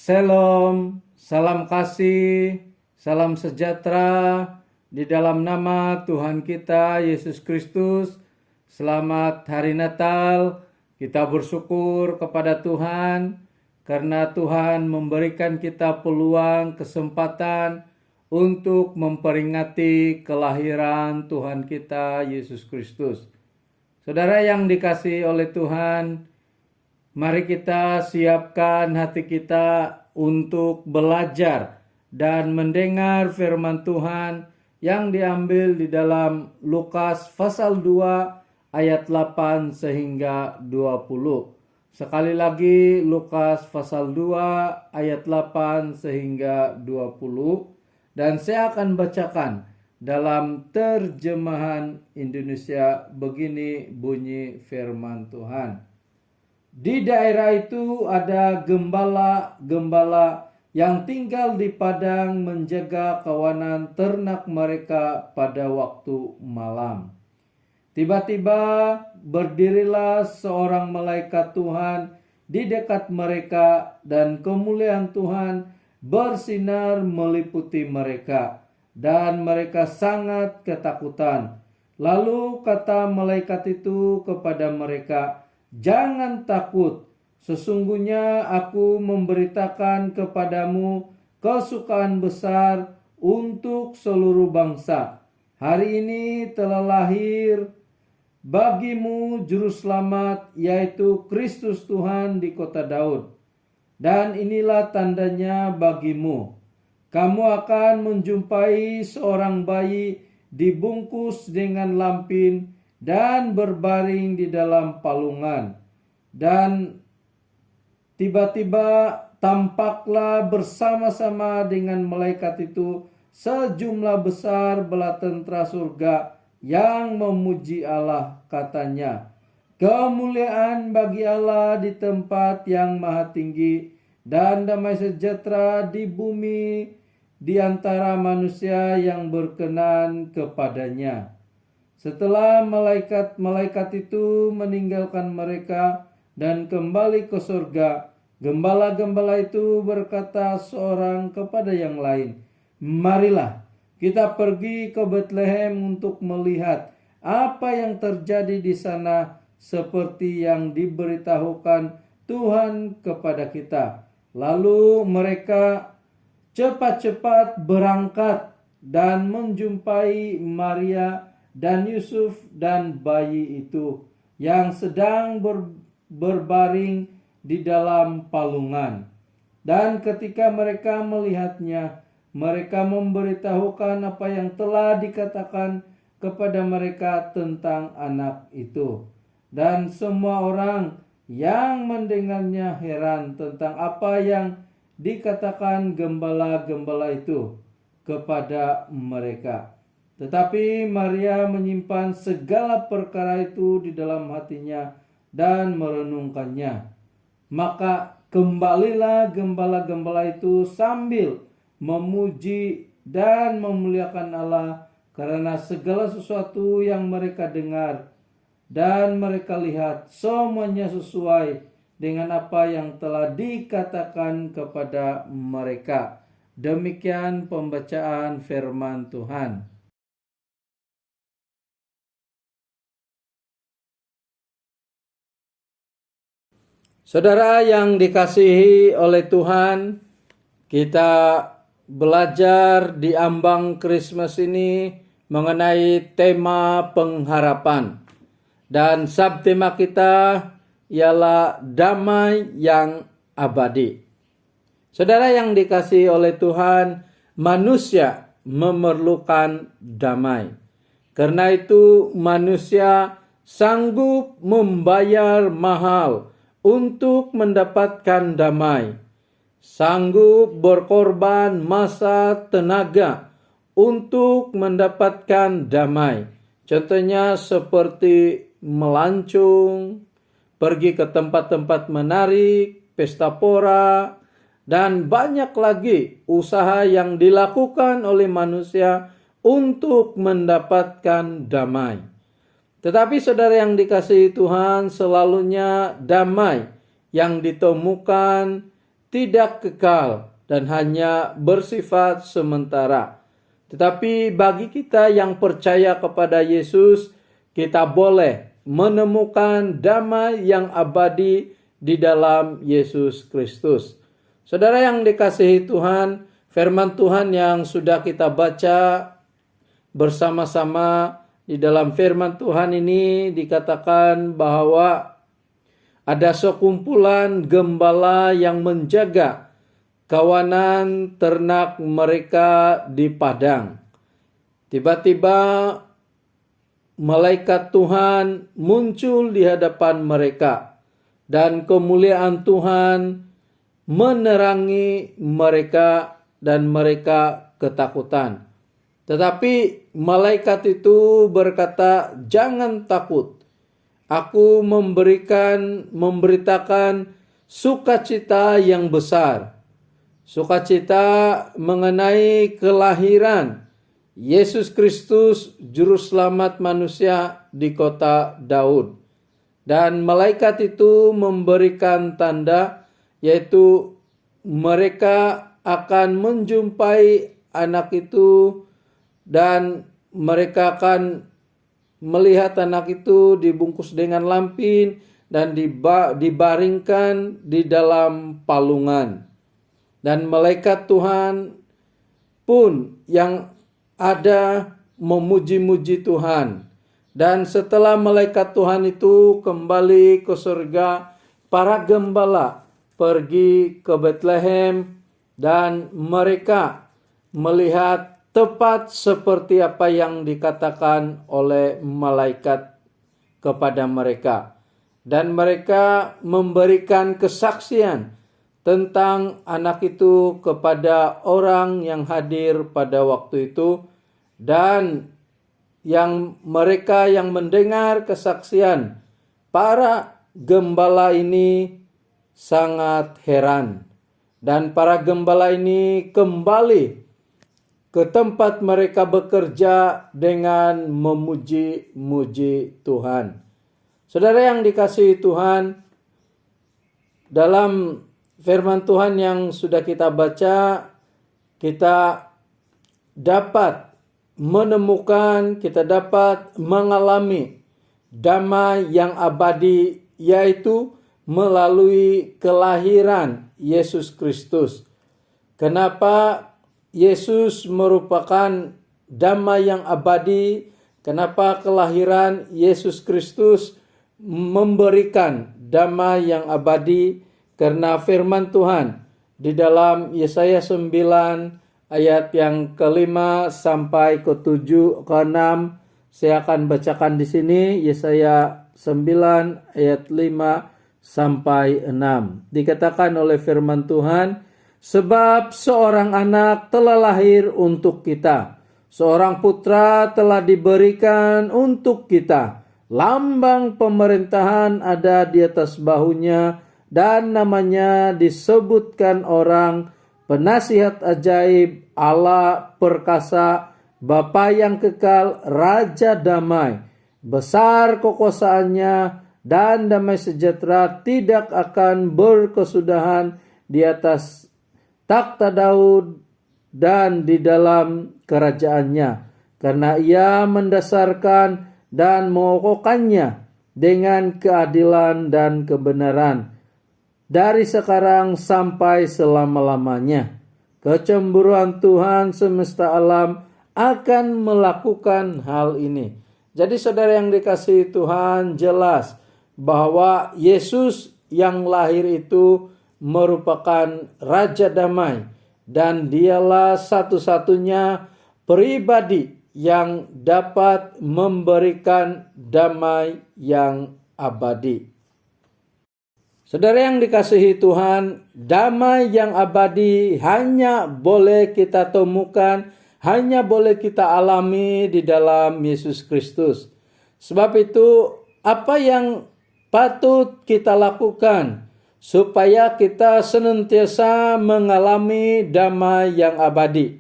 Shalom, salam kasih, salam sejahtera di dalam nama Tuhan kita Yesus Kristus. Selamat hari Natal. Kita bersyukur kepada Tuhan karena Tuhan memberikan kita peluang, kesempatan untuk memperingati kelahiran Tuhan kita Yesus Kristus. Saudara yang dikasihi oleh Tuhan, mari kita siapkan hati kita untuk belajar dan mendengar firman Tuhan yang diambil di dalam Lukas pasal 2 ayat 8 sehingga 20. Sekali lagi Lukas pasal 2 ayat 8 sehingga 20. Dan saya akan bacakan dalam terjemahan Indonesia. Begini bunyi firman Tuhan. Di daerah itu ada gembala-gembala yang tinggal di padang menjaga kawanan ternak mereka pada waktu malam. Tiba-tiba berdirilah seorang malaikat Tuhan di dekat mereka dan kemuliaan Tuhan bersinar meliputi mereka dan mereka sangat ketakutan. Lalu kata malaikat itu kepada mereka, "Jangan takut, sesungguhnya aku memberitakan kepadamu kesukaan besar untuk seluruh bangsa. Hari ini telah lahir bagimu juru selamat, yaitu Kristus Tuhan di kota Daud. Dan inilah tandanya bagimu. Kamu akan menjumpai seorang bayi dibungkus dengan lampin dan berbaring di dalam palungan. Dan tiba-tiba tampaklah bersama-sama dengan malaikat itu sejumlah besar bala tentara surga yang memuji Allah, katanya, kemuliaan bagi Allah di tempat yang maha tinggi dan damai sejahtera di bumi di antara manusia yang berkenan kepadanya." Setelah malaikat-malaikat itu meninggalkan mereka dan kembali ke surga, gembala-gembala itu berkata seorang kepada yang lain, "Marilah kita pergi ke Betlehem untuk melihat apa yang terjadi di sana seperti yang diberitahukan Tuhan kepada kita." Lalu mereka cepat-cepat berangkat dan menjumpai Maria dan Yusuf dan bayi itu yang sedang berbaring di dalam palungan. Dan ketika mereka melihatnya, mereka memberitahukan apa yang telah dikatakan kepada mereka tentang anak itu. Dan semua orang yang mendengarnya heran tentang apa yang dikatakan gembala-gembala itu kepada mereka. Tetapi Maria menyimpan segala perkara itu di dalam hatinya dan merenungkannya. Maka kembalilah gembala-gembala itu sambil memuji dan memuliakan Allah karena segala sesuatu yang mereka dengar dan mereka lihat semuanya sesuai dengan apa yang telah dikatakan kepada mereka. Demikian pembacaan firman Tuhan. Saudara yang dikasihi oleh Tuhan, kita belajar di ambang Christmas ini mengenai tema pengharapan. Dan subtema kita ialah damai yang abadi. Saudara yang dikasihi oleh Tuhan, manusia memerlukan damai. Karena itu manusia sanggup membayar mahal untuk mendapatkan damai, sanggup berkorban masa tenaga untuk mendapatkan damai. Contohnya seperti melancong, pergi ke tempat-tempat menarik, pesta pora, dan banyak lagi usaha yang dilakukan oleh manusia untuk mendapatkan damai. Tetapi saudara yang dikasihi Tuhan, selalunya damai yang ditemukan tidak kekal dan hanya bersifat sementara. Tetapi bagi kita yang percaya kepada Yesus, kita boleh menemukan damai yang abadi di dalam Yesus Kristus. Saudara yang dikasihi Tuhan, firman Tuhan yang sudah kita baca bersama-sama, di dalam firman Tuhan ini dikatakan bahwa ada sekumpulan gembala yang menjaga kawanan ternak mereka di padang. Tiba-tiba malaikat Tuhan muncul di hadapan mereka, dan kemuliaan Tuhan menerangi mereka dan mereka ketakutan. Tetapi malaikat itu berkata, "Jangan takut. Aku memberitakan sukacita yang besar. Sukacita mengenai kelahiran Yesus Kristus, Juru Selamat manusia di kota Daud." Dan malaikat itu memberikan tanda, yaitu mereka akan menjumpai anak itu, dan mereka akan melihat anak itu dibungkus dengan lampin dan dibaringkan di dalam palungan. Dan malaikat Tuhan pun yang ada memuji-muji Tuhan. Dan setelah malaikat Tuhan itu kembali ke surga, para gembala pergi ke Betlehem dan mereka melihat tepat seperti apa yang dikatakan oleh malaikat kepada mereka. Dan mereka memberikan kesaksian tentang anak itu kepada orang yang hadir pada waktu itu. Dan mereka yang mendengar kesaksian para gembala ini sangat heran. Dan para gembala ini kembali ke tempat mereka bekerja dengan memuji-muji Tuhan. Saudara yang dikasihi Tuhan, dalam firman Tuhan yang sudah kita baca, kita dapat menemukan, kita dapat mengalami damai yang abadi, yaitu melalui kelahiran Yesus Kristus. Kenapa Yesus merupakan damai yang abadi? Kenapa kelahiran Yesus Kristus memberikan damai yang abadi? Karena firman Tuhan di dalam Yesaya 9 ayat yang ke-5 sampai ke-7 ke-6, saya akan bacakan di sini. Yesaya 9 ayat 5 sampai 6. Dikatakan oleh firman Tuhan, "Sebab seorang anak telah lahir untuk kita, seorang putra telah diberikan untuk kita. Lambang pemerintahan ada di atas bahunya, dan namanya disebutkan orang Penasihat Ajaib, Allah Perkasa, Bapa yang Kekal, Raja Damai. Besar kekuasaannya dan damai sejahtera tidak akan berkesudahan di atas takhta Daud dan di dalam kerajaannya, karena ia mendasarkan dan mengokohkannya dengan keadilan dan kebenaran dari sekarang sampai selama-lamanya. Kecemburuan Tuhan semesta alam akan melakukan hal ini." Jadi saudara yang dikasihi Tuhan, jelas bahwa Yesus yang lahir itu merupakan Raja Damai, dan dialah satu-satunya pribadi yang dapat memberikan damai yang abadi. Saudara yang dikasihi Tuhan, damai yang abadi hanya boleh kita temukan, hanya boleh kita alami di dalam Yesus Kristus. Sebab itu, apa yang patut kita lakukan supaya kita senantiasa mengalami damai yang abadi,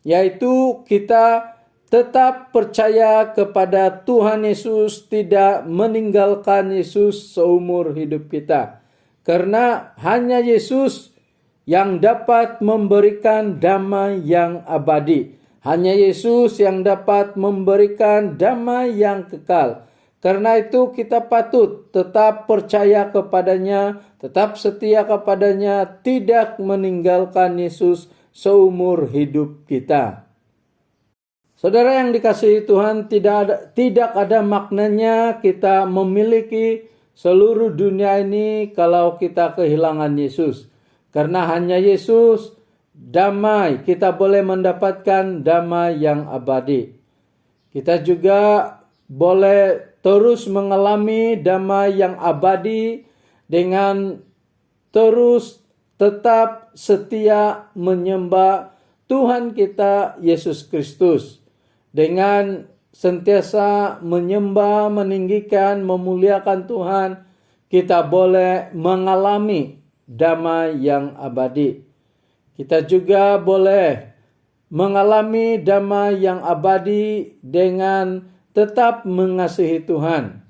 yaitu kita tetap percaya kepada Tuhan Yesus, tidak meninggalkan Yesus seumur hidup kita. Karena hanya Yesus yang dapat memberikan damai yang abadi. Hanya Yesus yang dapat memberikan damai yang kekal. Karena itu kita patut tetap percaya kepadanya, tetap setia kepadanya, tidak meninggalkan Yesus seumur hidup kita. Saudara yang dikasihi Tuhan, tidak ada maknanya kita memiliki seluruh dunia ini kalau kita kehilangan Yesus. Karena hanya Yesus damai, kita boleh mendapatkan damai yang abadi. Kita juga boleh terus mengalami damai yang abadi dengan terus tetap setia menyembah Tuhan kita Yesus Kristus. Dengan sentiasa menyembah, meninggikan, memuliakan Tuhan, kita boleh mengalami damai yang abadi. Kita juga boleh mengalami damai yang abadi dengan tetap mengasihi Tuhan.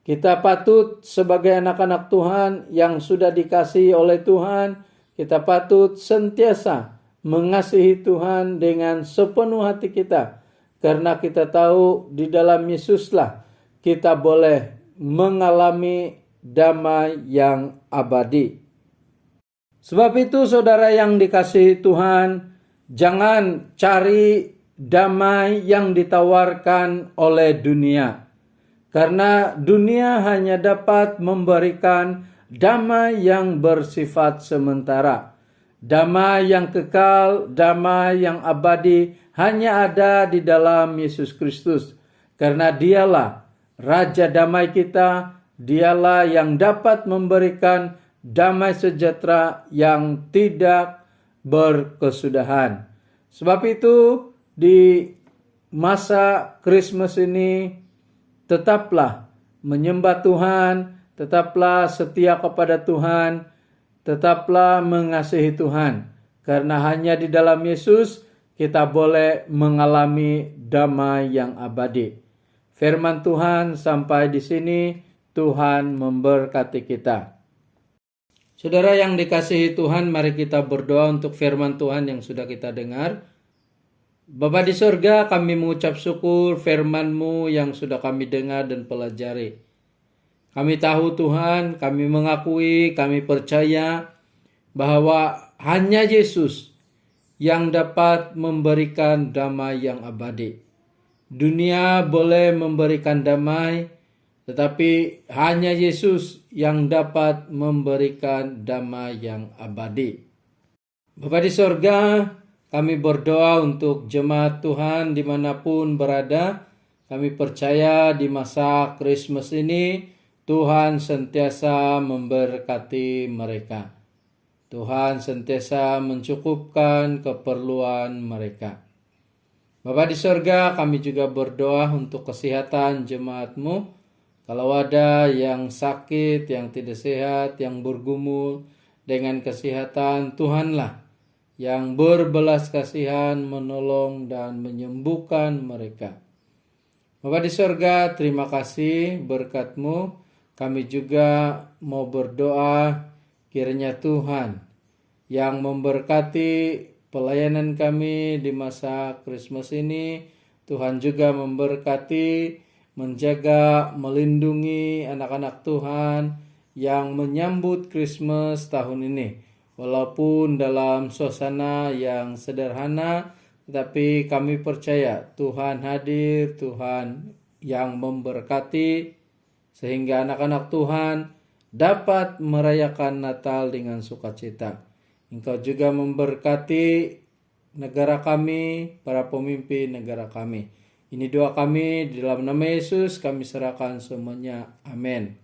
Kita patut sebagai anak-anak Tuhan yang sudah dikasihi oleh Tuhan, kita patut sentiasa mengasihi Tuhan dengan sepenuh hati kita. Karena kita tahu di dalam Yesuslah kita boleh mengalami damai yang abadi. Sebab itu saudara yang dikasihi Tuhan, jangan cari damai yang ditawarkan oleh dunia. Karena dunia hanya dapat memberikan damai yang bersifat sementara. Damai yang kekal, damai yang abadi hanya ada di dalam Yesus Kristus. Karena dialah Raja damai kita, dialah yang dapat memberikan damai sejahtera yang tidak berkesudahan. Sebab itu di masa Christmas ini tetaplah menyembah Tuhan, tetaplah setia kepada Tuhan, tetaplah mengasihi Tuhan. Karena hanya di dalam Yesus kita boleh mengalami damai yang abadi. Firman Tuhan sampai di sini, Tuhan memberkati kita. Saudara yang dikasihi Tuhan, mari kita berdoa untuk firman Tuhan yang sudah kita dengar. Bapa di surga, kami mengucap syukur firman-Mu yang sudah kami dengar dan pelajari. Kami tahu Tuhan, kami mengakui, kami percaya bahwa hanya Yesus yang dapat memberikan damai yang abadi. Dunia boleh memberikan damai, tetapi hanya Yesus yang dapat memberikan damai yang abadi. Bapa di sorga, kami berdoa untuk jemaat Tuhan dimanapun berada. Kami percaya di masa Christmas ini, Tuhan sentiasa memberkati mereka. Tuhan sentiasa mencukupkan keperluan mereka. Bapa di sorga, kami juga berdoa untuk kesehatan jemaat-Mu. Kalau ada yang sakit, yang tidak sehat, yang bergumul dengan kesehatan, Tuhanlah yang berbelas kasihan, menolong dan menyembuhkan mereka. Bapa di sorga, terima kasih berkat-Mu. Kami juga mau berdoa kiranya Tuhan yang memberkati pelayanan kami di masa Christmas ini. Tuhan juga memberkati, menjaga, melindungi anak-anak Tuhan yang menyambut Christmas tahun ini. Walaupun dalam suasana yang sederhana, tetapi kami percaya Tuhan hadir, Tuhan yang memberkati, sehingga anak-anak Tuhan dapat merayakan Natal dengan sukacita. Engkau juga memberkati negara kami, para pemimpin negara kami. Ini doa kami, di dalam nama Yesus kami serahkan semuanya. Amin.